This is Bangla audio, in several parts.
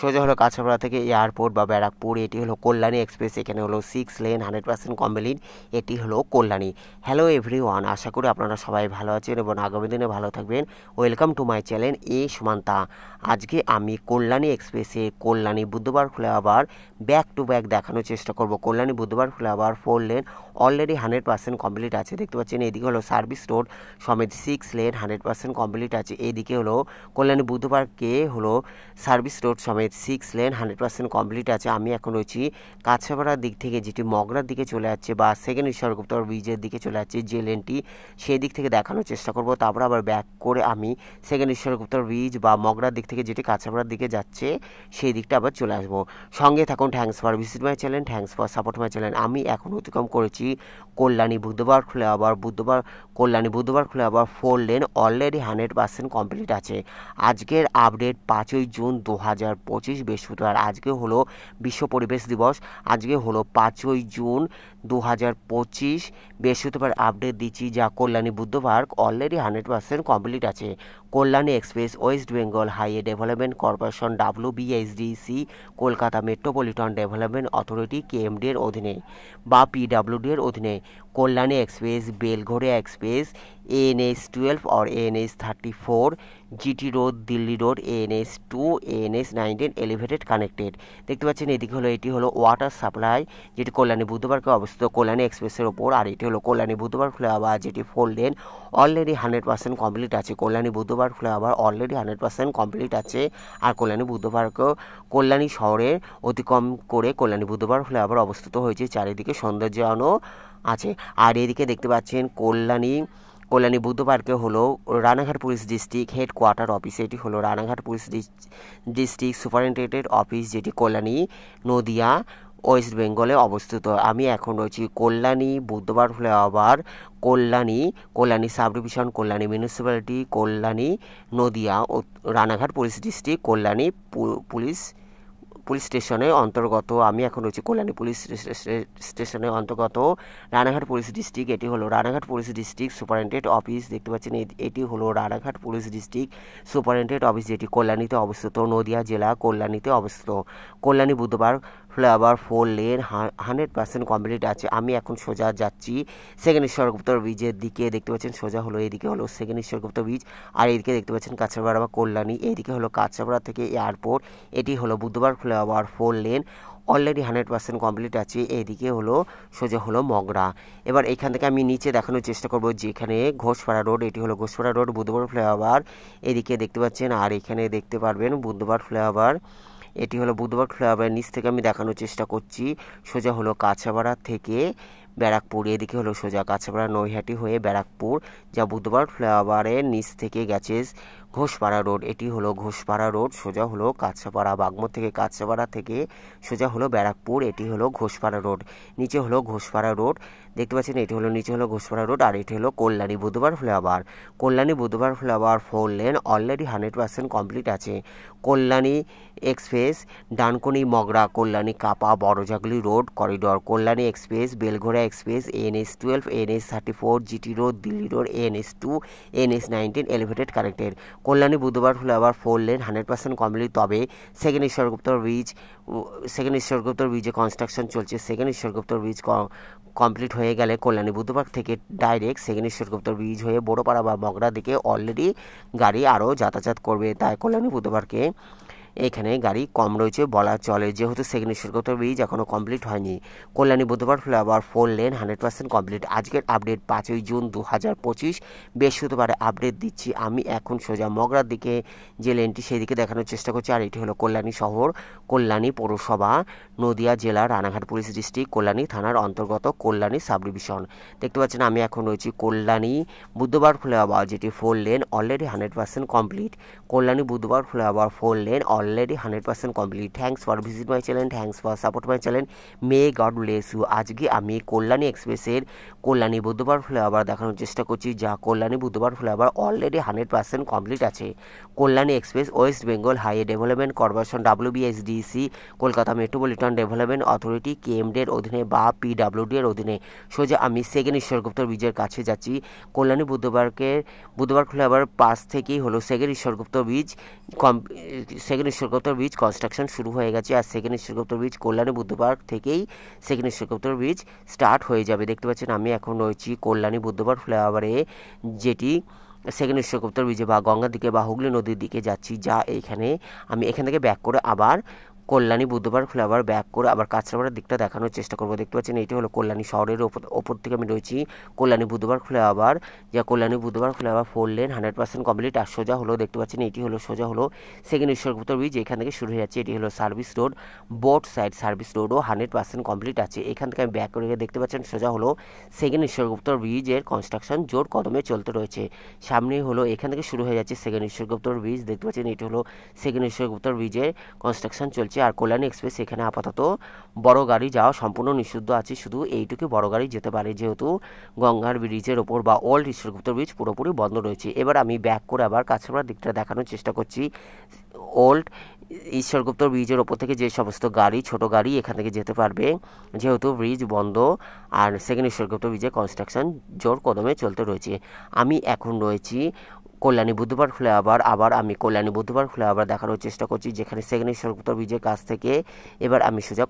সোজা হলো কাঁচরাপাড়া থেকে এয়ারপোর্ট বা ব্যারাকপুর। এটি হলো কল্যাণী এক্সপ্রেস। এখানে হলো 6 লেন 100% কমপ্লিট। এটি হলো কল্যাণী। হ্যালো এভরিওয়ান, আশা করি আপনারা সবাই ভালো আছেন এবং আগামী দিনে ভালো থাকবেন। ওয়েলকাম টু মাই চ্যানেল এ সুমান্তা। আজকে আমি কল্যাণী এক্সপ্রেসে কল্যাণী বুধবার ফ্লাইওভার ব্যাক টু ব্যাক দেখানোর চেষ্টা করব। কল্যাণী বুধবার ফ্লাইওভার 4 লেন অলরেডি 100% কমপ্লিট আছে। দেখতে পাচ্ছেন এদিকে হলো সার্ভিস রোড সমেত 6 লেন 100% কমপ্লিট আছে। এইদিকে হলো কল্যাণী বুধবারকে হলো সার্ভিস রোড সমেত 6 লেন 100% কমপ্লিট আছে। আমি এখন রয়েছি কাঁচরাপাড়ার দিক থেকে, যেটি মগরার দিকে চলে যাচ্ছে বা সেকেন্ড ঈশ্বরগুপ্ত ব্রিজের দিকে চলে যাচ্ছে যে লেনটি, সেই দিক থেকে দেখানোর চেষ্টা করব। তারপর আবার ব্যাক করে আমি সেকেন্ড ঈশ্বরগুপ্ত ব্রিজ বা মগরার দিক থেকে যেটি কাঁচরাপাড়ার দিকে যাচ্ছে সেই দিকটা আবার চলে আসবো। সঙ্গে থাকুন। Thanks for visit my channel, thanks for support my channel. আমি এখন অতিক্রম করেছি কল্যাণী বুধবার ফ্লাইওভার। কল্যাণী বুধবার ফ্লাইওভার 4 লেন অলরেডি 100% কমপ্লিট আছে। আজকের আপডেট 5ই জুন 2025 বৃহস্পতিবার। আজকে হলো বিশ্ব পরিবেশ দিবস। আজকে হলো 5ই জুন 2025 বৃহস্পতিবার আপডেট দিচ্ছি, যা কল্যাণী বুদ্ধবার অলরেডি 100% কমপ্লিট আছে। Kalyani express west Bengal highway development corporation WBSDC Kolkata metropolitan development authority KMD এর অধীনে বা PWD এর অধীনে Kalyani express, Belgharia express, ANH 12 और ANH 34, GT road, Delhi road, ANH 2, ANH 19 elevated connected. দেখতে পাচ্ছেন এদিকে হলো, এটি হলো ওয়াটার সাপ্লাই, যেটি কল্যাণী বুধবারকে অবস্থিত কল্যাণী এক্সপ্রেসের ওপর। আর এটি হলো কল্যাণী বুধবার ফ্লাইওভার, যেটি 4 লেন অলরেডি 100% কমপ্লিট আছে। কল্যাণী বুধবার ফ্লাইওভার অলরেডি 100% কমপ্লিট আছে। আর কল্যাণী বুধবারকেও কল্যাণী শহরে অতিক্রম করে কল্যাণী বুধবার ফ্লাইওভার অবস্থিত হয়েছে। চারিদিকে সৌন্দর্যায়নও আছে। আর এদিকে দেখতে পাচ্ছেন কল্যাণী বুদ্ধবারকে হলো Ranaghat police district headquarter office. এটি হলো Ranaghat police district superintendent office, যেটি কল্যাণী নদিয়া ওয়েস্ট বেঙ্গলে অবস্থিত। আমি এখন রয়েছি Kalyani Budhbar flyover, Kalyani sub division, Kalyani municipality, Kalyani Nadia ও Ranaghat police district, Kalyani police স্টেশনের অন্তর্গত। আমি এখন রয়েছি কল্যাণী পুলিশ স্টেশনের অন্তর্গত রানাঘাট পুলিশ ডিস্ট্রিক্ট। এটি হলো Ranaghat police district superintendent office. দেখতে পাচ্ছেন এটি হলো Ranaghat police district superintendent office, যেটি কল্যাণীতে অবস্থিত, নদিয়া জেলা কল্যাণীতে অবস্থিত। কল্যাণী বুধবার ফ্লাইওভার 4 লেন 100% কমপ্লিট আছে। আমি এখন সোজা যাচ্ছি সেকেন্ড ঈশ্বরগুপ্ত ব্রিজের দিকে। দেখতে পাচ্ছেন সোজা হলো এদিকে হলো সেকেন্ড ঈশ্বরগুপ্ত ব্রিজ, আর এদিকে দেখতে পাচ্ছেন কাঁচরাপাড়া বা কল্যাণী। এইদিকে হলো কাঁচরাপাড়া থেকে এয়ারপোর্ট। এটি হলো বুধবার ফ্লাইওভার 4 লেন অলরেডি 100% কমপ্লিট আছে। এইদিকে হলো সোজা হলো মগরা। এবার এখান থেকে আমি নিচে দেখানোর চেষ্টা করব, যেখানে ঘোষপাড়া রোড। এটি হলো ঘোষপাড়া রোড বুধবার ফ্লাইওভার। এদিকে দেখতে পাচ্ছেন, আর এখানে দেখতে পারবেন বুধবার ফ্লাইওভার। এটি হলো বুধবার ফ্লাইওভারের নিচ থেকে আমি দেখানোর চেষ্টা করছি। সোজা হলো কাঁচরাপাড়া থেকে ব্যারাকপুর। এদিকে হলো সোজা কাঁচরাপাড়া নৈহাটি হয়ে ব্যারাকপুর, যা বুধবার ফ্লাইওভারের নিচ থেকে গেছে ঘোষপাড়া রোড। এটি হলো ঘোষপাড়া রোড। সোজা হলো কাঁচরাপাড়া বাগমোড় থেকে কাঁচরাপাড়া থেকে সোজা হলো ব্যারাকপুর। এটি হলো ঘোষপাড়া রোড। নিচে হলো ঘোষপাড়া রোড। দেখতে পাচ্ছেন এটি হলো নিচে হলো ঘোষপাড়া রোড, আর এটি হলো কল্যাণী বুধবার ফ্লাইওভার। কল্যাণী বুধবার ফ্লাইওভার 4 লেন অলরেডি 100% কমপ্লিট আছে। Kalyani express Dankuni Mogra Kalyani Kapa Barajaguli road corridor. Kalyani express Belgharia express ANH 12, ANH 34, GT road, Delhi road, ANH 2, ANH 19 elevated connected. Kalyani বুধবার ফ্লাইওভার 4 লেন 100% কমপ্লিট। তবে সেকেন্ড ঈশ্বরগুপ্ত ব্রিজে কনস্ট্রাকশন চলছে। সেকেন্ড ঈশ্বরগুপ্ত ব্রিজ কমপ্লিট হয়ে গেলে কল্যাণী বুধবার থেকে ডাইরেক্ট সেকেন্ড ঈশ্বরগুপ্ত ব্রিজ হয়ে বড়পাড়া বা মগরা দিকে অলরেডি গাড়ি আরও যাতায়াত করবে। তাই কল্যাণী বুধবারকে এখানে গাড়ি কম রয়েছে বলা চলে, যেহেতু সেকেন্ড ঈশ্বরগুপ্ত ব্রিজ এখনও কমপ্লিট হয়নি। কল্যাণী বুধবার ফ্লাইওভার 4 লেন 100% কমপ্লিট। আজকের আপডেট 5ই জুন 2025 বৃহস্পতিবারে আপডেট দিচ্ছি। আমি এখন সোজা মগরার দিকে যে লেনটি সেই দিকে দেখানোর চেষ্টা করছি। আর এটি হলো কল্যাণী শহর, কল্যাণী পৌরসভা, নদিয়া জেলা, রানাঘাট পুলিশ ডিস্ট্রিক্ট, কল্যাণী থানার অন্তর্গত কল্যাণী সাব ডিভিশন। দেখতে পাচ্ছেন আমি এখন রয়েছি কল্যাণী বুধবার ফ্লাইওভার, যেটি 4 লেন অলরেডি 100% কমপ্লিট। কল্যাণী বুধবার flyover 4 lane already 100% complete. Thanks for visit my channel, thanks for support my channel. May God bless you. আজকে আমি কল্যাণী এক্সপ্রেসের কল্যাণী বুধবার ফ্লাইওভার দেখানোর চেষ্টা করছি, যা কল্যাণী বুধবার ফ্লাইওভার অলরেডি 100% কমপ্লিট আছে। Kalyani express west Bengal highway development corporation WBSDC Kolkata metropolitan development authority KMD এর অধীনে বা PWD এর অধীনে। সোজা আমি সেকেন্ড ঈশ্বরগুপ্ত ব্রিজের কাছে যাচ্ছি। কল্যাণী বুধবার ফ্লাইওভার পাশ থেকেই হলো second Ishwargupta bridge. Second Ishwargupta bridge construction শুরু হয়ে গেছে। আর second Ishwargupta bridge Kalyani Buddha park থেকেই সেকেন্ড ঈশ্বরগুপ্ত ব্রিজ স্টার্ট হয়ে যাবে। দেখতে পাচ্ছেন আমি এখন রয়েছি কল্যাণী বুদ্ধ পার্ক ফ্লাইওভারে, যেটি সেকেন্ড ঈশ্বরগুপ্ত ব্রিজে বা গঙ্গার দিকে বা হুগলি নদীর দিকে যাচ্ছি। যা এইখানে আমি এখান থেকে ব্যাক করে আবার Kalyani Buddha park flyover back করে আবার কাঁচরাপাড়ার দিকটা দেখানোর চেষ্টা করবো। দেখতে পাচ্ছেন এটি হলো কল্যাণী শহরের ওপর থেকে আমি রয়েছি কল্যাণী বুদ্ধ পার্ক ফ্লাইওভার, যা Kalyani Buddha park flyover 4 lane 100% complete. আর সোজা হলো দেখতে পাচ্ছেন এটি হলো সোজা হলো সেকেন্ড ঈশ্বরগুপ্ত ব্রিজ, এখান থেকে শুরু হয়ে যাচ্ছে। এটি হলো service road, both side service রোডও 100% কমপ্লিট আছে। এখান থেকে আমি ব্যাক করে দেখতে পাচ্ছেন সোজা হলো সেকেন্ড ঈশ্বরগুপ্ত ব্রিজের কনস্ট্রাকশন জোর কদমে চলতে রয়েছে। সামনে হলো এখান থেকে শুরু হয়ে যাচ্ছে সেকেন্ড ঈশ্বরগুপ্ত ব্রিজ। দেখতে পাচ্ছেন এটি হলো সেকেন্ড ঈশ্বরগুপ্ত ব্রিজের কনস্ট্রাকশন চলছে। আর কল্যাণী এক্সপ্রেস এখানে আপাতত বড় গাড়ি যাওয়া সম্পূর্ণ নিষিদ্ধ আছে, শুধু এইটুকু বড় গাড়ি যেতে পারে, যেহেতু গঙ্গার ব্রিজের ওপর বা ওল্ড ঈশ্বরগুপ্ত ব্রিজ পুরোপুরি বন্ধ রয়েছে। এবার আমি ব্যাক করে আবার কাঁচরাপাড়ার দিকটা দেখানোর চেষ্টা করছি। ওল্ড ঈশ্বরগুপ্ত ব্রিজের ওপর থেকে যে সমস্ত গাড়ি ছোট গাড়ি এখান থেকে যেতে পারবে, যেহেতু ব্রিজ বন্ধ আর সেকেন্ড ঈশ্বরগুপ্ত ব্রিজের কনস্ট্রাকশন জোর কদমে চলতে রয়েছে। আমি এখন রয়েছি কল্যাণী বুদ্ধ পার্ক ফ্লাইওভার। আবার আমি কল্যাণী বুদ্ধ পার্ক ফ্লাইওভার দেখানোর চেষ্টা করছি, যেখানে সেকেন্ড ঈশ্বরগুপ্ত ব্রিজের কাছ থেকে এবার আমি সোজা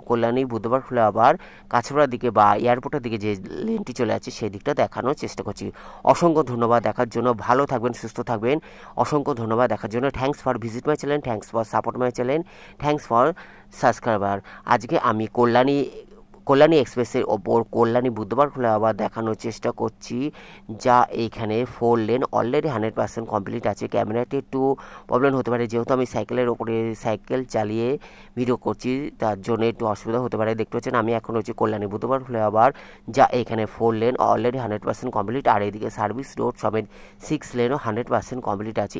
কল্যাণী বুদ্ধ পার্ক ফ্লাইওভার কাঁচরাপাড়ার দিকে বা এয়ারপোর্টের দিকে যে লেনটি চলে আছে সেই দিকটা দেখানোর চেষ্টা করছি। অসংখ্য ধন্যবাদ দেখার জন্য, ভালো থাকবেন, সুস্থ থাকবেন। অসংখ্য ধন্যবাদ দেখার জন্য। Thanks for visit my channel, thanks for support my channel, thanks for subscriber. আজকে আমি কল্যাণী এক্সপ্রেসের ওপর কল্যাণী বুদ্ধ পার্ক ফ্লাইওভার দেখানোর চেষ্টা করছি, যা এইখানে 4 লেন অলরেডি 100% কমপ্লিট আছে। ক্যামেরাটি একটু প্রবলেম হতে পারে, যেহেতু আমি সাইকেলের ওপরে সাইকেল চালিয়ে ভিডিও করছি, তার জন্য একটু অসুবিধা হতে পারে। দেখতে পাচ্ছেন আমি এখন রয়েছি কল্যাণী বুদ্ধ পার্ক ফ্লাইওভার, যা এখানে 4 লেন অলরেডি 100% কমপ্লিট। আর এদিকে সার্ভিস রোড সমেত 6 লেনও 100% কমপ্লিট আছে।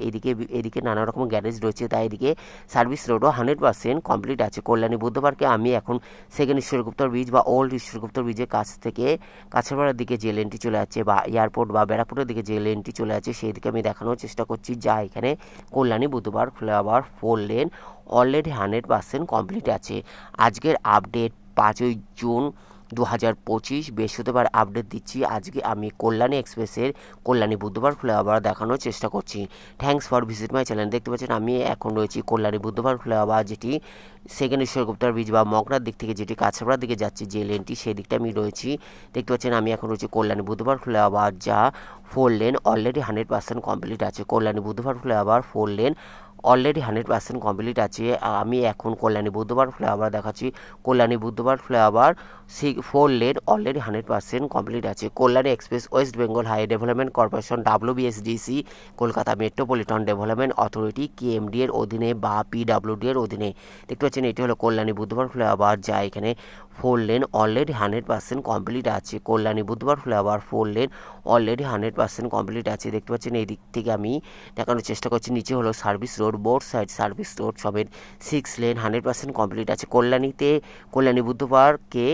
এদিকে নানা রকম গ্যারেজ রয়েছে, তাই এদিকে সার্ভিস রোডও 100% কমপ্লিট আছে। কল্যাণী বুদ্ধ পার্কে আমি এখন সেকেন্ড ঈশ্বরগুপ্ত ব্রিজ বা ওল্ড ঈশ্বরগুপ্ত ব্রিজের কাছ থেকে কাঁচরাপাড়ার দিকে যে লেনটি চলে যাচ্ছে বা এয়ারপোর্ট বা ব্যারাকপুরের দিকে যে লেনটি চলে যাচ্ছে সেই দিকে আমি দেখানোর চেষ্টা করছি, যা এখানে Kalyani Buddha park flyover 4 lane already 100% complete আছে। আজকের আপডেট 5ই জুন 2025 বৃহস্পতিবার আপডেট দিচ্ছি। আজকে আমি কল্যাণী এক্সপ্রেসের কল্যাণী বুদ্ধ পার্ক ফ্লাইওভার দেখানোর চেষ্টা করছি। Thanks for visit my channel. দেখতে পাচ্ছেন আমি এখন রয়েছি কল্যাণী বুদ্ধ পার্ক ফ্লাইওভার, যেটি সেকেন্ড ঈশ্বরগুপ্ত ব্রিজ বা মগরার দিক থেকে যেটি কাঁচরাপাড়ার দিকে যাচ্ছে যে লেনটি, সেই দিকটা আমি রয়েছি। দেখতে পাচ্ছেন আমি এখন রয়েছি কল্যাণী বুদ্ধ পার্ক ফ্লাইওভার, যা 4 লেন অলরেডি 100% কমপ্লিট আছে। Kalyani Buddha park flyover 4 lane already 100% complete আছে। আমি এখন কল্যাণী বুদ্ধ পার্ক ফ্লাইওভার দেখাচ্ছি। Kalyani Buddha park flyover 4 lane already 100% complete আছে। Kalyani express west Bengal highway development corporation WBSDC Kolkata metropolitan development authority KMD এর অধীনে বা PWD এর অধীনে। দেখতে পাচ্ছেন এটি হলো কল্যাণী বুদ্ধ পার্ক ফ্লাইওভার, যা এখানে 4 লেন অলরেডি 100% কমপ্লিট আছে। Kalyani Buddha park flyover 4 lane already 100% complete আছে। দেখতে পাচ্ছেন এই দিক থেকে আমি দেখানোর চেষ্টা করছি। নিচে হলো service road, both side service road সমেত 6 লেন 100% কমপ্লিট আছে। কল্যাণী বুদ্ধ পার্কে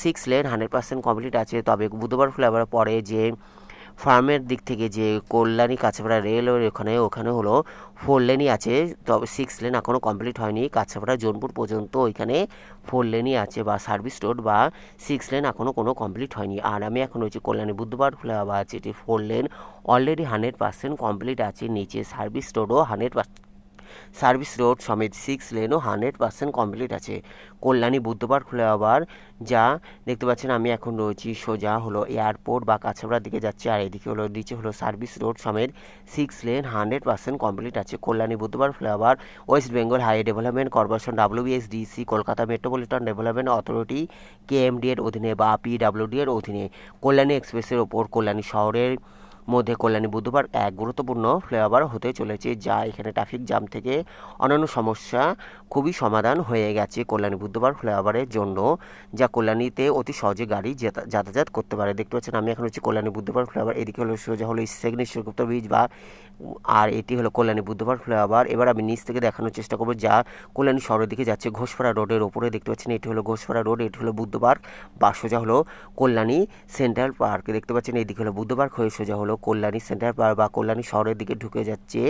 6 লেন 100% কমপ্লিট আছে। তবে বুদ্ধ পার্ক ফ্লাইওভার পরে যে ফার্মের দিক থেকে যে কল্যাণী কাঁচরাপাড়া রেলওয়ের ওখানে হলো 4 লেনই আছে, তবে 6 লেন এখনও কমপ্লিট হয়নি। কাঁচরাপাড়া জোনপুর পর্যন্ত ওইখানে 4 লেনই আছে বা সার্ভিস রোড বা 6 লেন এখনও কোনো কমপ্লিট হয়নি। আর আমি এখন রয়েছি কল্যাণী বুদ্ধ পার্ক ফ্লাইওভার, যেটি 4 লেন অলরেডি 100% কমপ্লিট আছে। নিচে সার্ভিস রোডও 100% সার্ভিস রোড সমেত 6 লেনও 100% কমপ্লিট আছে। কল্যাণী বুদ্ধ পার্ক ফ্লাইওভার, যা দেখতে পাচ্ছেন আমি এখন রয়েছি সোজা হলো এয়ারপোর্ট বা কাঁচরাপাড়ার দিকে যাচ্ছে। আর এদিকে হলো নিচে হলো সার্ভিস রোড সমেত 6 লেন 100% কমপ্লিট আছে। Kalyani Buddha park flyover West Bengal highway development corporation WBSDC Kolkata metropolitan development authority KMD এর অধীনে বা PWD এর অধীনে। কল্যাণী এক্সপ্রেসের ওপর কল্যাণী শহরের মধ্যে কল্যাণী বুদ্ধ পার্ক এক গুরুত্বপূর্ণ ফ্লাইওভার হতে চলেছে, যা এখানে ট্রাফিক জ্যাম থেকে অন্যান্য সমস্যা খুবই সমাধান হয়ে গেছে কল্যাণী বুদ্ধ পার্ক ফ্লাইওভারের জন্য, যা কল্যাণীতে অতি সহজে গাড়ি যাতায়াত করতে পারে। দেখতে পাচ্ছেন আমি এখন হচ্ছে কল্যাণী বুদ্ধ পার্ক ফ্লাইওভার, এদিকে হলো সোজা হলো সেকেন্ড ঈশ্বরগুপ্ত ব্রিজ বা আর এটি হলো কল্যাণী বুদ্ধ পার্ক ফ্লাইওভার। এবার আমি নিচ থেকে দেখানোর চেষ্টা করবো, যা কল্যাণী শহরের দিকে যাচ্ছে ঘোষপাড়া রোডের ওপরে। দেখতে পাচ্ছেন এটি হলো ঘোষপাড়া রোড, এটি হলো বুদ্ধ পার্ক বা সোজা হলো কল্যাণী সেন্ট্রাল পার্ক। দেখতে পাচ্ছেন এইদিকে হলো বুদ্ধ পার্ক হয়ে সোজা হলো কল্যাণী সেন্ট্রাল পার্ক বা কল্যাণী শহরের দিকে ঢুকে যাচ্ছে।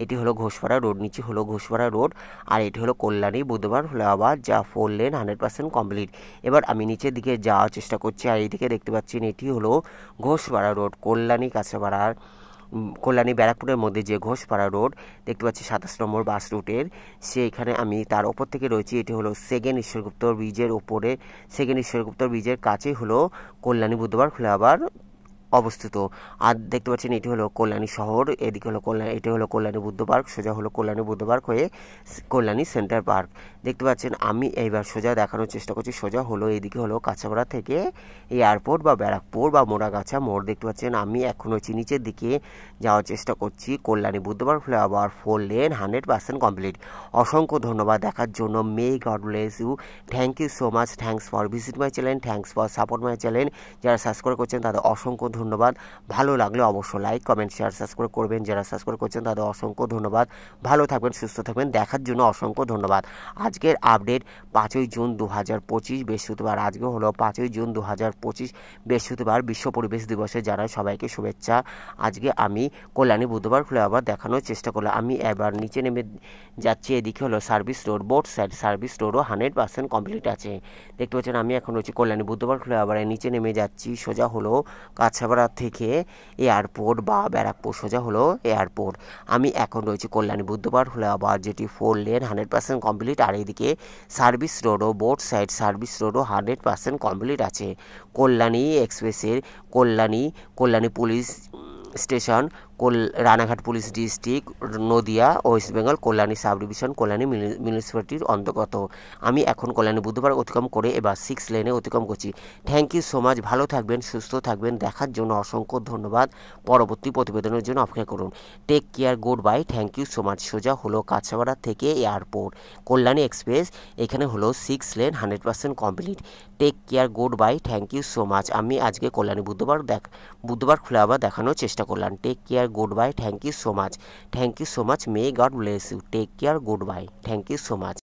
এটি হলো ঘোষপাড়া রোড, নিচে হলো ঘোষপাড়া রোড। আর এটি হলো কল্যাণী বুদ্ধ পার্ক ফ্লাইওভার, যা 4 লেন 100% কমপ্লিট। এবার আমি নিচের দিকে যাওয়ার চেষ্টা করছি। আর এইদিকে দেখতে পাচ্ছেন এটি হলো ঘোষপাড়া রোড, কল্যাণী কাঁচরাপাড়ার কল্যাণী ব্যারাকপুরের মধ্যে যে ঘোষপাড়া রোড দেখতে পাচ্ছি 27 নম্বর বাস রুটের, সেইখানে আমি তার ওপর থেকে রয়েছি। এটি হলো সেকেন্ড ঈশ্বরগুপ্ত ব্রিজের ওপরে, সেকেন্ড ঈশ্বরগুপ্ত ব্রিজের কাছেই হলো কল্যাণী বুধবার ফ্লাইওভার অবস্থিত। আর দেখতে পাচ্ছেন এটি হলো কল্যাণী শহর, এদিকে হলো কল্যাণী, এটি হলো কল্যাণী বুদ্ধ পার্ক, সোজা হলো কল্যাণী বুদ্ধ পার্ক হয়ে কল্যাণী সেন্টার পার্ক। দেখতে পাচ্ছেন আমি এইবার সোজা দেখানোর চেষ্টা করছি। সোজা হলো এইদিকে হলো কাঁচাপাড়া থেকে এয়ারপোর্ট বা ব্যারাকপুর বা মোড়াগাছা মোড়। দেখতে পাচ্ছেন আমি এখন হচ্ছে নিচের দিকে যাওয়ার চেষ্টা করছি। Kalyani Buddha park flyover 4 lane 100% complete. অসংখ্য ধন্যবাদ দেখার জন্য। May God bless you, thank you so much, thanks for visit my channel, thanks for support my channel. যারা সাবস্ক্রাইব করছেন তাদের অসংখ্য ধন্যবাদ। ভালো লাগলে অবশ্যই লাইক কমেন্ট শেয়ার সাবস্ক্রাইব করবেন। যারা সাবস্ক্রাইব করছেন তাদের অসংখ্য ধন্যবাদ। ভালো থাকবেন, সুস্থ থাকবেন, দেখার জন্য অসংখ্য ধন্যবাদ। আজকের আপডেট 5ই জুন 2025 বৃহস্পতিবার। আজকে হলো 5ই জুন 2025 বৃহস্পতিবার, বিশ্ব পরিবেশ দিবসে জানাই সবাইকে শুভেচ্ছা। আজকে আমি কল্যাণী বুধবার ফ্লাইওভার দেখানোর চেষ্টা করলাম। আমি এবার নিচে নেমে যাচ্ছি। এদিকে হলো service road, both side service রোডও 100% কমপ্লিট আছে। দেখতে পাচ্ছেন আমি এখন হচ্ছে কল্যাণী বুধবার ফ্লাইওভারের নিচে নেমে যাচ্ছি। সোজা হলো কাছাপাড়া থেকে এয়ারপোর্ট বা ব্যারাকপুর, সোজা হলো এয়ারপোর্ট। আমি এখন রয়েছি কল্যাণী বুদ্ধবার ফ্লাইওভার, যেটি 4 লেন 100% কমপ্লিট। আর এইদিকে সার্ভিস রোডও, বোথ সাইড সার্ভিস রোডও 100% কমপ্লিট আছে। কল্যাণী এক্সপ্রেসের Kalyani police station, Ranaghat police district, Nadia, west Bengal, Kalyani sub division, Kalyani মিউনিসিপ্যালিটির অন্তর্গত। আমি এখন কল্যাণী বুধবার অতিক্রম করে এবার 6 লেনে অতিক্রম করছি। থ্যাংক ইউ সো মাচ, ভালো থাকবেন, সুস্থ থাকবেন, দেখার জন্য অসংখ্য ধন্যবাদ। পরবর্তী প্রতিবেদনের জন্য অপেক্ষা করুন। Take care, good bye, thank you so much. সোজা হলো কাছাপাড়া থেকে এয়ারপোর্ট, কল্যাণী এক্সপ্রেস, এখানে হলো 6 lane 100% complete. Take care, good bye, thank you so much. আমি আজকে কল্যাণী বুধবার ফ্লাইওভার দেখানোর চেষ্টা করলাম। Take care, good bye, thank you so much, thank you so much, may God bless you, take care, good bye, thank you so much.